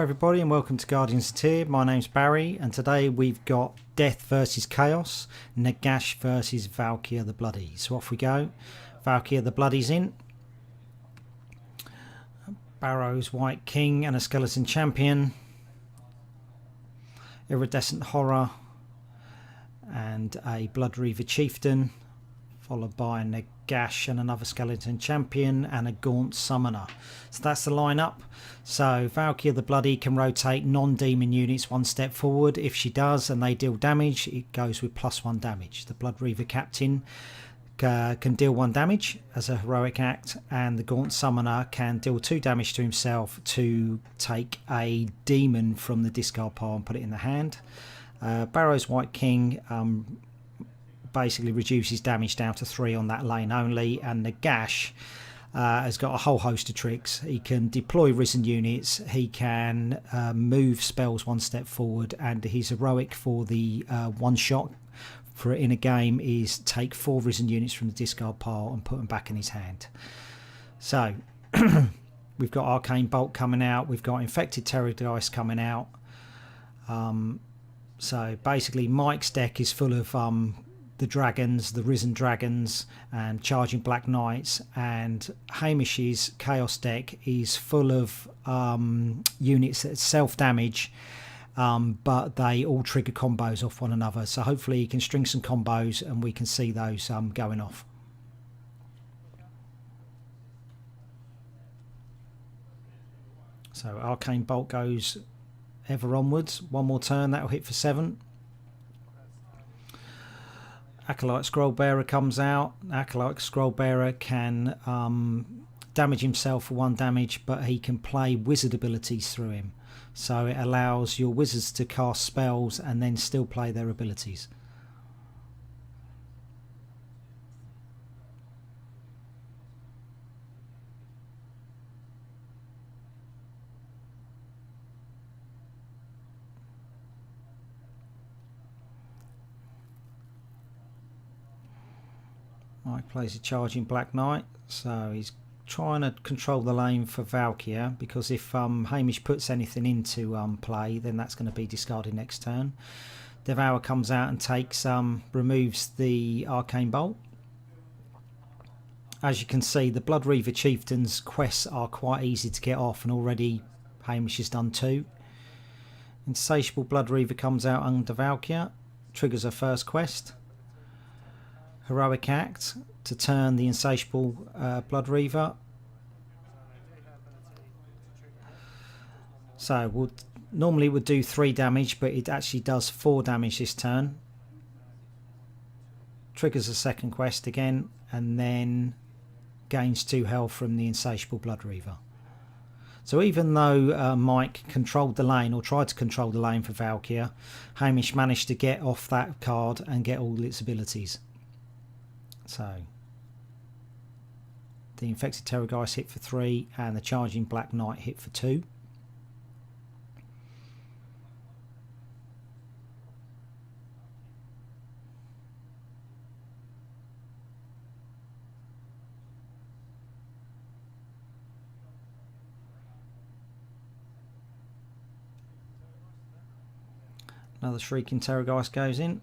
Hi everybody and welcome to Guardians of Tyr. My name's Barry and today we've got Death versus Chaos, Nagash versus Valkia the Bloody. So off we go. Valkia the Bloody's in. Barrow's White King and a Skeleton Champion. Iridescent Horror and a Blood Reaver Chieftain, followed by a Nagash and another Skeleton Champion and a Gaunt Summoner. So that's the lineup. So Valkia the Bloody can rotate non-demon units one step forward. If she does and they deal damage, it goes with +1 damage. The Blood Reaver Captain can deal 1 damage as a heroic act, and the Gaunt Summoner can deal 2 damage to himself to take a demon from the discard pile and put it in the hand. Barrow's White King basically reduces damage down to 3 on that lane only, and Nagash has got a whole host of tricks. He can deploy risen units, he can move spells one step forward, and his heroic for the one shot for in a game is take 4 risen units from the discard pile and put them back in his hand. So we've got Arcane Bolt coming out, we've got Infected Terrorgeist coming out. So basically Mike's deck is full of the dragons, the risen dragons and charging black knights, and Hamish's chaos deck is full of units that self-damage, but they all trigger combos off one another. So hopefully you can string some combos and we can see those going off. So Arcane Bolt goes ever onwards. One more turn, that'll hit for 7. Acolyte Scrollbearer comes out. Acolyte Scrollbearer can damage himself for 1 damage, but he can play wizard abilities through him. So it allows your wizards to cast spells and then still play their abilities. Mike plays a charging black knight, so he's trying to control the lane for Valkia, because if Hamish puts anything into play, then that's going to be discarded next turn. Devour comes out and takes removes the Arcane Bolt. As you can see, the Blood Reaver Chieftain's quests are quite easy to get off, and already Hamish has done 2. Insatiable Blood Reaver comes out under Valkia, triggers her first quest. Heroic act to turn the Insatiable Blood Reaver. So normally it would do 3 damage, but it actually does 4 damage this turn. Triggers a second quest again, and then gains 2 health from the Insatiable Blood Reaver. So even though Mike controlled the lane, or tried to control the lane for Valkia, Hamish managed to get off that card and get all its abilities. So the Infected Terrorgeist hit for 3 and the Charging Black Knight hit for 2. Another Shrieking Terrorgeist goes in.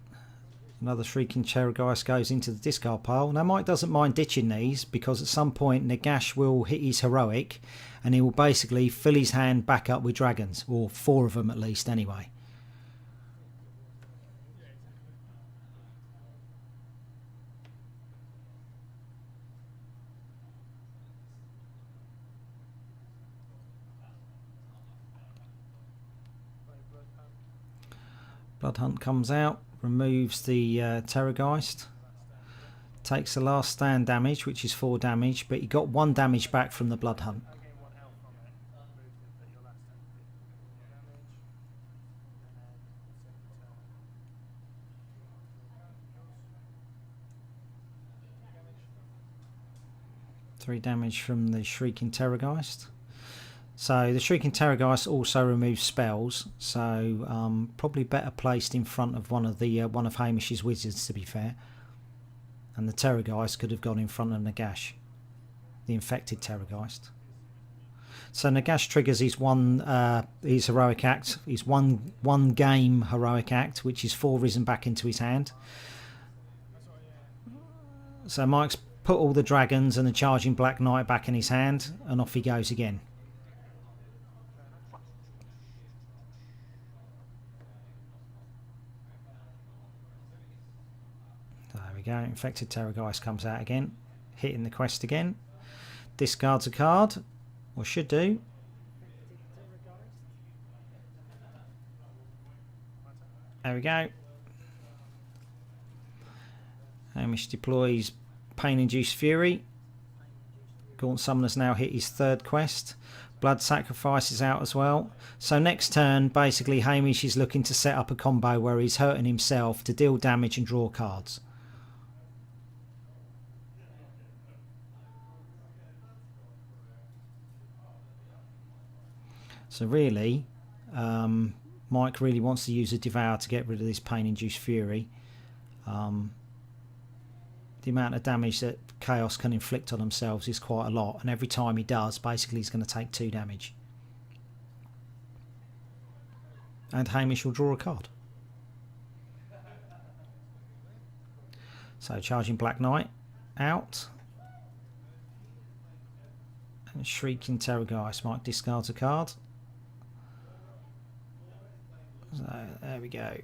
Another Shrieking Terrorgeist goes into the discard pile. Now Mike doesn't mind ditching these, because at some point Nagash will hit his heroic and he will basically fill his hand back up with dragons, or 4 of them at least anyway. Blood Hunt comes out, removes the Terrorgeist, takes the last stand damage, which is 4 damage, but he got 1 damage back from the Blood Hunt. Three damage from the Shrieking Terrorgeist. So the Shrieking Terrorgeist also removes spells, so probably better placed in front of one of Hamish's wizards, to be fair. And the Terrorgeist could have gone in front of Nagash, the Infected Terrorgeist. So Nagash triggers his heroic act, his one game heroic act, which is 4 risen back into his hand. So Mike's put all the dragons and the charging Black Knight back in his hand, and off he goes again. There we go. Infected Terrorgeist comes out again, hitting the quest again. Discards a card, or should do. There we go. Hamish deploys Pain-Induced Fury. Gaunt Summoner's now hit his 3rd quest. Blood Sacrifice is out as well. So next turn, basically, Hamish is looking to set up a combo where he's hurting himself to deal damage and draw cards. So really, Mike really wants to use a Devour to get rid of this Pain-Induced Fury. The amount of damage that Chaos can inflict on themselves is quite a lot, and every time he does, basically he's going to take 2 damage. And Hamish will draw a card. So charging Black Knight out. And Shrieking Terrorgeist. Mike discards a card. So there we go.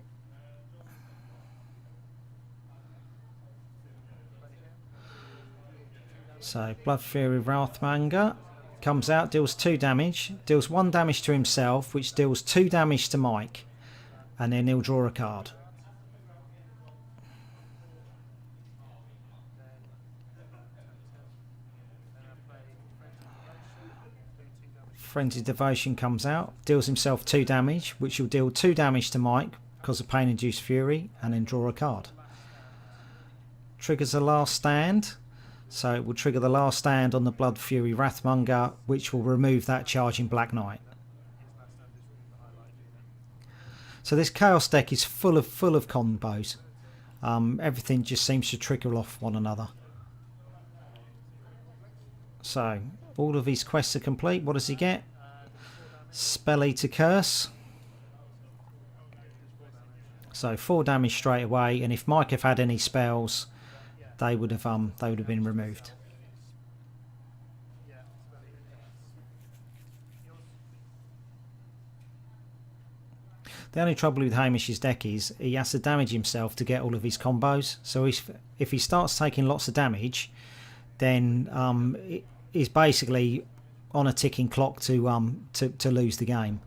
So Blood Fury Wrathmonger comes out, deals 2 damage, deals 1 damage to himself, which deals 2 damage to Mike, and then he'll draw a card. Frenzied Devotion comes out, deals himself 2 damage, which will deal 2 damage to Mike because of Pain-Induced Fury, and then draw a card. Triggers the Last Stand. So it will trigger the Last Stand on the Blood Fury Wrathmonger, which will remove that charging Black Knight. So this Chaos deck is full of combos. Everything just seems to trickle off one another. So all of his quests are complete. What does he get? Spell Eater Curse. So 4 damage straight away, and if Mike have had any spells, they would have been removed. The only trouble with Hamish's deck is he has to damage himself to get all of his combos. So if he starts taking lots of damage, then he's basically on a ticking clock to lose the game.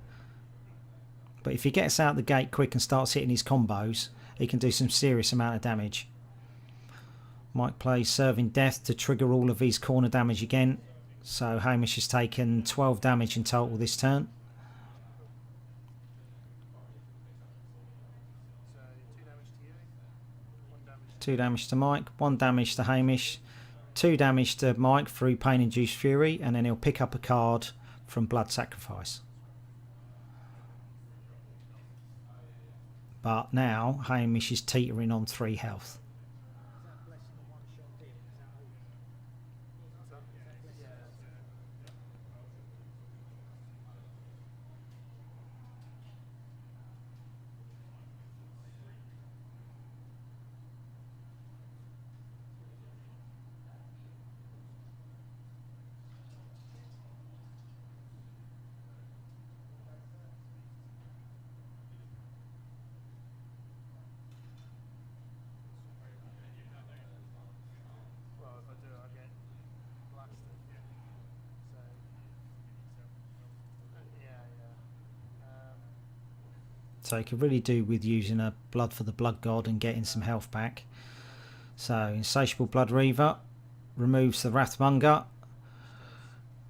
But if he gets out the gate quick and starts hitting his combos, he can do some serious amount of damage. Mike plays Serving Death to trigger all of his corner damage again. So Hamish has taken 12 damage in total this turn. Two damage to Mike, 1 damage to Hamish, 2 damage to Mike through Pain-Induced Fury, and then he'll pick up a card from Blood Sacrifice. But now Hamish is teetering on 3 health. So you could really do with using a Blood for the Blood God and getting some health back. So Insatiable Blood Reaver removes the Wrathmonger,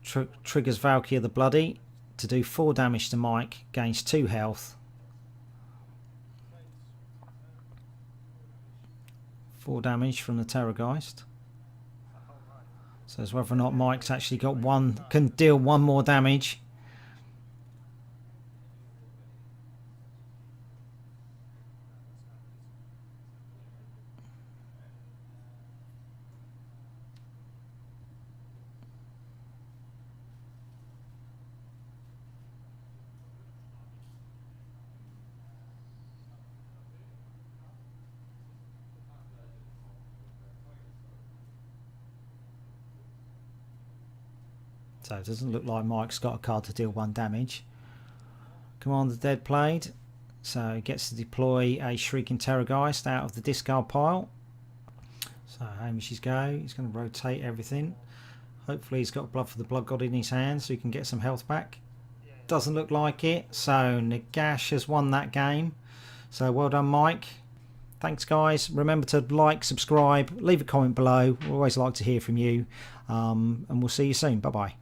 triggers Valkia the Bloody to do 4 damage to Mike, gains 2 health. 4 damage from the Terrorgeist. So it's whether or not Mike's actually got can deal 1 more damage. So it doesn't look like Mike's got a card to deal 1 damage. Commander Dead played. So he gets to deploy a Shrieking Terrorgeist out of the discard pile. So Hamish's go. He's going to rotate everything. Hopefully he's got Blood for the Blood God in his hand so he can get some health back. Doesn't look like it. So Nagash has won that game. So well done, Mike. Thanks, guys. Remember to like, subscribe, leave a comment below. We always like to hear from you. And we'll see you soon. Bye-bye.